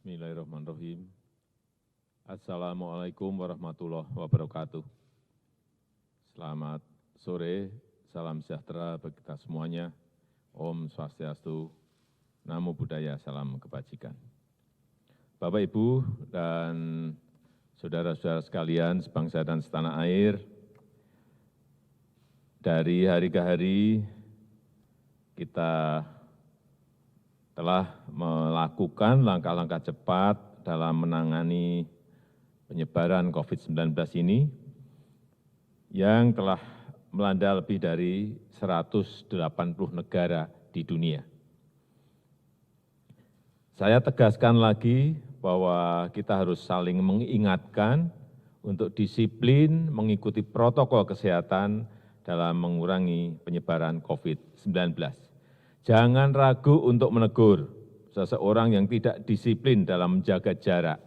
Bismillahirrahmanirrahim. Assalamualaikum warahmatullahi wabarakatuh. Selamat sore, salam sejahtera bagi kita semuanya. Om Swastiastu, Namo Buddhaya, salam kebajikan. Bapak, Ibu, dan saudara-saudara sekalian sebangsa dan setanah air, dari hari ke hari kita telah melakukan langkah-langkah cepat dalam menangani penyebaran COVID-19 ini yang telah melanda lebih dari 180 negara di dunia. Saya tegaskan lagi bahwa kita harus saling mengingatkan untuk disiplin mengikuti protokol kesehatan dalam mengurangi penyebaran COVID-19. Jangan ragu untuk menegur seseorang yang tidak disiplin dalam menjaga jarak,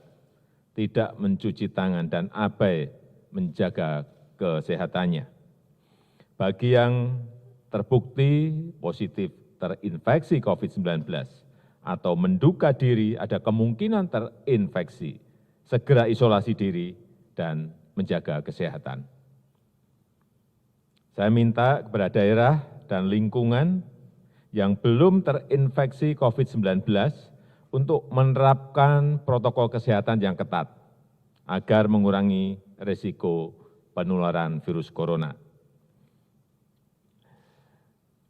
tidak mencuci tangan, dan abai menjaga kesehatannya. Bagi yang terbukti positif terinfeksi COVID-19 atau menduga diri ada kemungkinan terinfeksi, segera isolasi diri dan menjaga kesehatan. Saya minta kepada daerah dan lingkungan yang belum terinfeksi COVID-19 untuk menerapkan protokol kesehatan yang ketat agar mengurangi risiko penularan virus corona.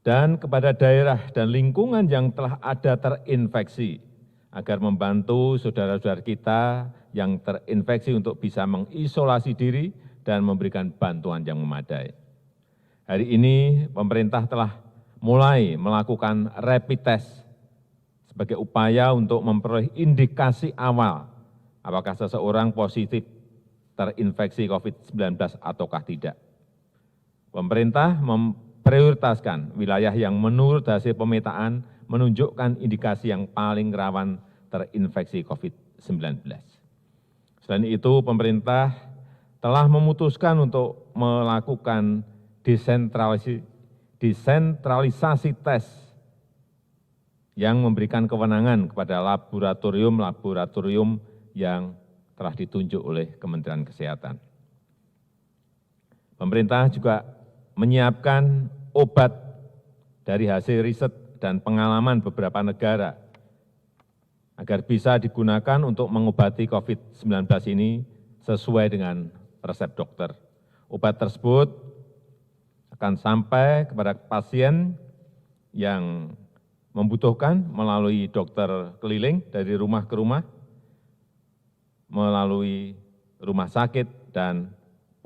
Dan kepada daerah dan lingkungan yang telah ada terinfeksi, agar membantu saudara-saudara kita yang terinfeksi untuk bisa mengisolasi diri dan memberikan bantuan yang memadai. Hari ini pemerintah telah mulai melakukan rapid test sebagai upaya untuk memperoleh indikasi awal apakah seseorang positif terinfeksi COVID-19 ataukah tidak. Pemerintah memprioritaskan wilayah yang menurut hasil pemetaan menunjukkan indikasi yang paling rawan terinfeksi COVID-19. Selain itu, pemerintah telah memutuskan untuk melakukan desentralisasi tes yang memberikan kewenangan kepada laboratorium-laboratorium yang telah ditunjuk oleh Kementerian Kesehatan. Pemerintah juga menyiapkan obat dari hasil riset dan pengalaman beberapa negara agar bisa digunakan untuk mengobati COVID-19 ini sesuai dengan resep dokter. Obat tersebut akan sampai kepada pasien yang membutuhkan melalui dokter keliling dari rumah ke rumah, melalui rumah sakit dan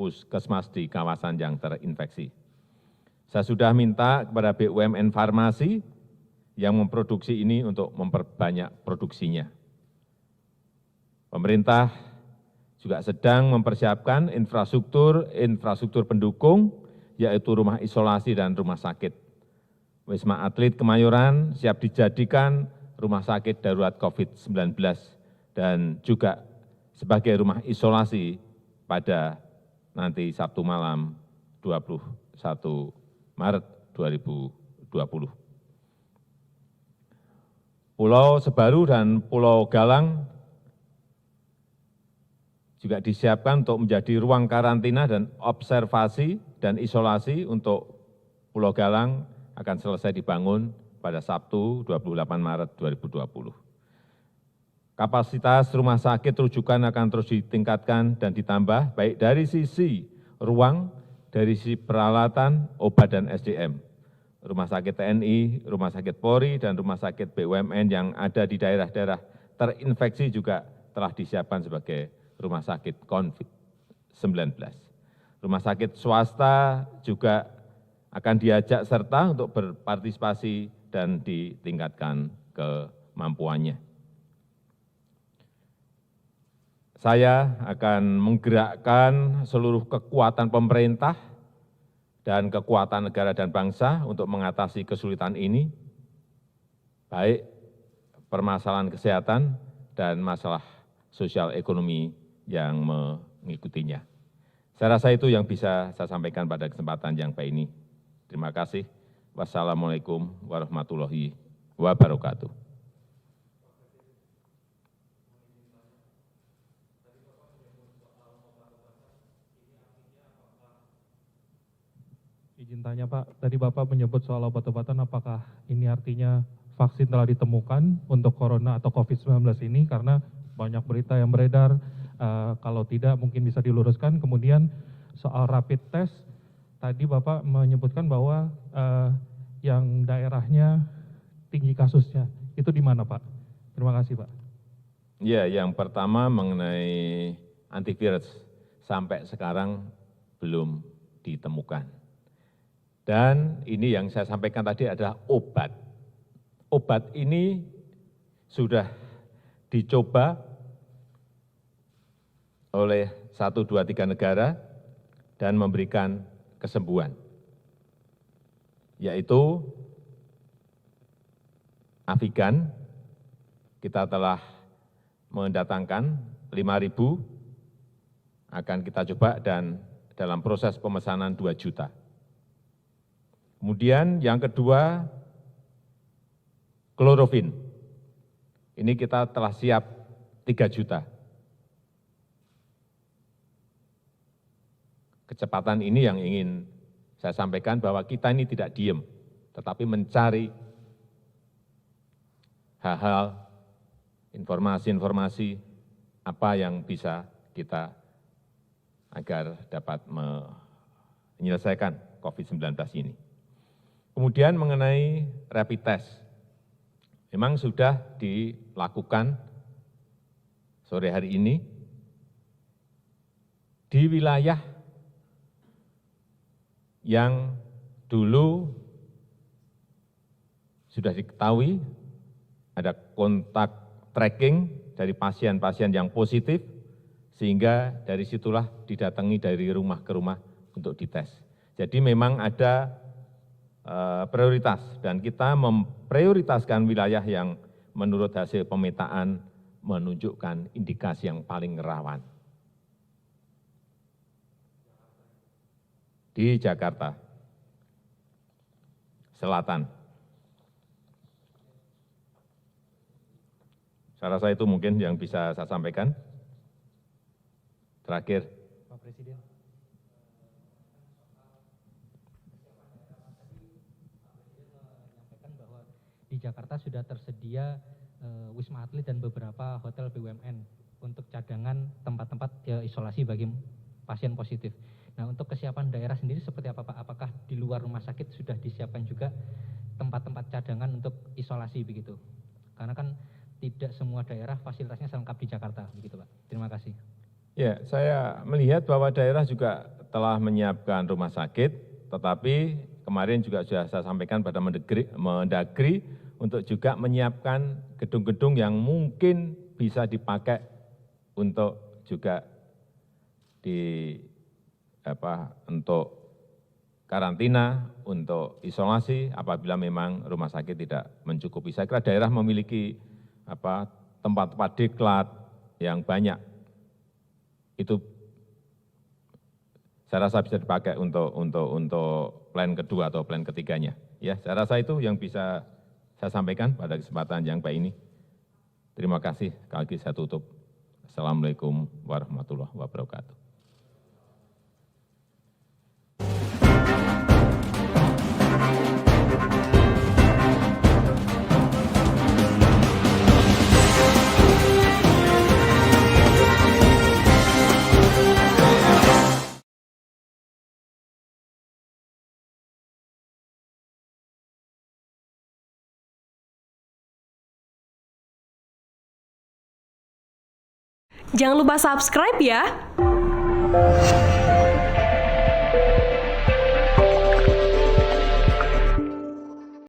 puskesmas di kawasan yang terinfeksi. Saya sudah minta kepada BUMN farmasi yang memproduksi ini untuk memperbanyak produksinya. Pemerintah juga sedang mempersiapkan infrastruktur pendukung, yaitu rumah isolasi dan rumah sakit. Wisma Atlet Kemayoran siap dijadikan rumah sakit darurat COVID-19 dan juga sebagai rumah isolasi pada nanti Sabtu malam 21 Maret 2020. Pulau Sebaru dan Pulau Galang juga disiapkan untuk menjadi ruang karantina dan observasi dan isolasi. Untuk Pulau Galang akan selesai dibangun pada Sabtu 28 Maret 2020. Kapasitas rumah sakit rujukan akan terus ditingkatkan dan ditambah baik dari sisi ruang, dari sisi peralatan, obat, dan SDM. Rumah sakit TNI, rumah sakit Polri, dan rumah sakit BUMN yang ada di daerah-daerah terinfeksi juga telah disiapkan sebagai rumah sakit COVID-19. Rumah sakit swasta juga akan diajak serta untuk berpartisipasi dan ditingkatkan kemampuannya. Saya akan menggerakkan seluruh kekuatan pemerintah dan kekuatan negara dan bangsa untuk mengatasi kesulitan ini, baik permasalahan kesehatan dan masalah sosial ekonomi yang mengikutinya. Saya rasa itu yang bisa saya sampaikan pada kesempatan yang baik ini. Terima kasih. Wassalamualaikum warahmatullahi wabarakatuh. izin tanya Pak, tadi Bapak menyebut soal obat-obatan, apakah ini artinya vaksin telah ditemukan untuk corona atau COVID-19 ini? Karena banyak berita yang beredar, kalau tidak mungkin bisa diluruskan. Kemudian soal rapid test, tadi Bapak menyebutkan bahwa yang daerahnya tinggi kasusnya, itu di mana Pak? Terima kasih Pak. Ya, yang pertama mengenai antivirus, sampai sekarang belum ditemukan. Dan ini yang saya sampaikan tadi adalah obat. Obat ini sudah dicoba oleh 1, 2, 3 negara dan memberikan kesembuhan, yaitu Avigan. Kita telah mendatangkan 5.000, akan kita coba dan dalam proses pemesanan 2 juta. Kemudian yang kedua, klorofin. Ini kita telah siap 3 juta. Kecepatan ini yang ingin saya sampaikan bahwa kita ini tidak diem, tetapi mencari hal-hal, informasi-informasi apa yang bisa kita agar dapat menyelesaikan COVID-19 ini. Kemudian mengenai rapid test, memang sudah dilakukan sore hari ini di wilayah yang dulu sudah diketahui ada kontak tracking dari pasien-pasien yang positif, sehingga dari situlah didatangi dari rumah ke rumah untuk dites. Jadi memang ada prioritas dan kita memprioritaskan wilayah yang menurut hasil pemetaan menunjukkan indikasi yang paling rawan. Di Jakarta Selatan. Saya rasa itu mungkin yang bisa saya sampaikan. Terakhir. Pak Presiden. Menyampaikan bahwa di Jakarta sudah tersedia Wisma Atlet dan beberapa hotel BUMN untuk cadangan tempat-tempat isolasi bagi pasien positif. Nah, untuk kesiapan daerah sendiri seperti apa Pak? Apakah di luar rumah sakit sudah disiapkan juga tempat-tempat cadangan untuk isolasi begitu? Karena kan tidak semua daerah fasilitasnya selengkap di Jakarta begitu Pak. Terima kasih. Ya, saya melihat bahwa daerah juga telah menyiapkan rumah sakit, tetapi kemarin juga sudah saya sampaikan pada Mendagri untuk juga menyiapkan gedung-gedung yang mungkin bisa dipakai untuk juga untuk karantina, untuk isolasi apabila memang rumah sakit tidak mencukupi. Saya kira daerah memiliki tempat-tempat diklat yang banyak. Itu saya rasa bisa dipakai untuk plan kedua atau plan ketiganya. Ya, saya rasa itu yang bisa saya sampaikan pada kesempatan yang baik ini. Terima kasih. Sekali lagi saya tutup. Assalamualaikum warahmatullahi wabarakatuh. Jangan lupa subscribe ya.